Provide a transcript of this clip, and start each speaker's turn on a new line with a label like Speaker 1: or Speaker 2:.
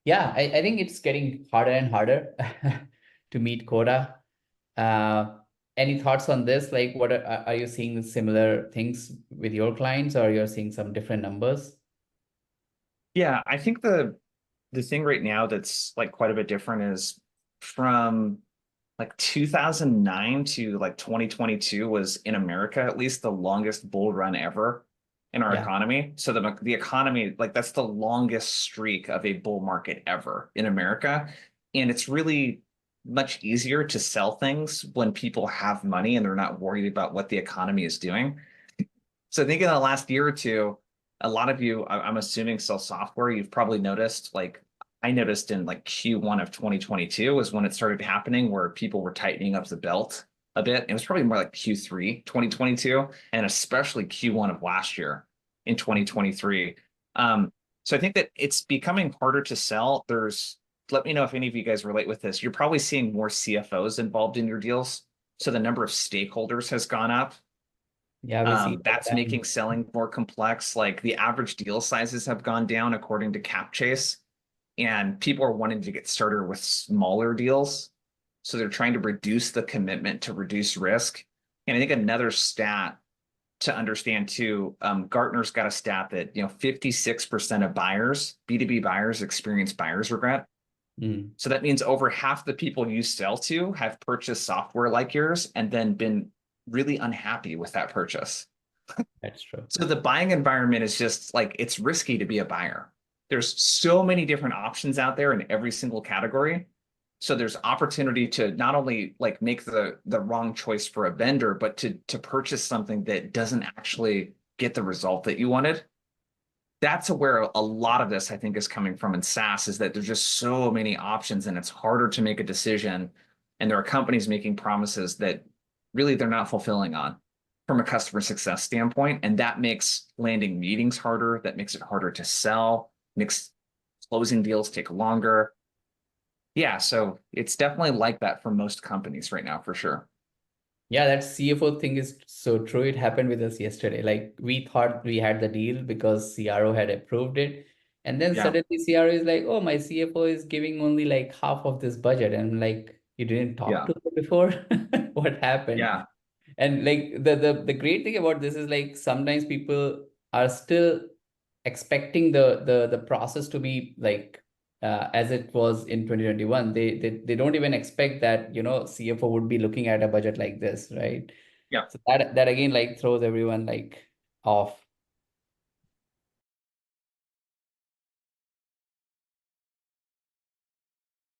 Speaker 1: Yeah, I think it's getting harder and harder to meet quota. Uh, any thoughts on this? Like, what are you seeing similar things with your clients, or you're seeing some different numbers?
Speaker 2: Yeah, I think the thing right now that's like quite a bit different is from like 2009 to like 2022 was in America at least the longest bull run ever in our
Speaker 1: Yeah,
Speaker 2: economy. So the economy, like that's the longest streak of a bull market ever in America. And it's really much easier to sell things when people have money and they're not worried about what the economy is doing. So I think in the last year or two, a lot of you, I'm assuming, sell software. You've probably noticed, like I noticed in like Q1 of 2022 was when it started happening, where people were tightening up the belt a bit. It was probably more like Q3 2022, and especially Q1 of last year in 2023. So I think that it's becoming harder to sell. Let me know if any of you guys relate with this. You're probably seeing more CFOs involved in your deals. So the number of stakeholders has gone up.
Speaker 1: yeah, we see it all
Speaker 2: That's
Speaker 1: the time.
Speaker 2: making selling more complex. Like the average deal sizes have gone down according to CapChase, and people are wanting to get started with smaller deals. So they're trying to reduce the commitment to reduce risk. And I think another stat to understand too, Gartner's got a stat that 56% of buyers, B2B buyers, experience buyer's regret.
Speaker 1: Mm,
Speaker 2: So that means over half the people you sell to have purchased software like yours and then been really unhappy with that purchase.
Speaker 1: that's true.
Speaker 2: So the buying environment is just like it's risky to be a buyer. There's so many different options out there in every single category. So there's opportunity to not only like make the wrong choice for a vendor, but to purchase something that doesn't actually get the result that you wanted. That's where a lot of this I think is coming from in SaaS is that there's just so many options and it's harder to make a decision. And there are companies making promises that really they're not fulfilling on from a customer success standpoint. And that makes landing meetings harder. That makes it harder to sell, makes closing deals take longer. Yeah, so it's definitely like that for most companies right now, for sure.
Speaker 1: Yeah, that CFO thing is so true. It happened with us yesterday. Like we thought we had the deal because CRO had approved it. And then
Speaker 2: Yeah,
Speaker 1: suddenly CRO is like, oh, my CFO is giving only like half of this budget. And I'm like, you didn't talk
Speaker 2: yeah,
Speaker 1: to them before? What happened?
Speaker 2: yeah,
Speaker 1: And like the great thing about this is like sometimes people are still expecting the process to be like as it was in 2021. They don't even expect that, CFO would be looking at a budget like this, right?
Speaker 2: yeah.
Speaker 1: So that again like throws everyone like off.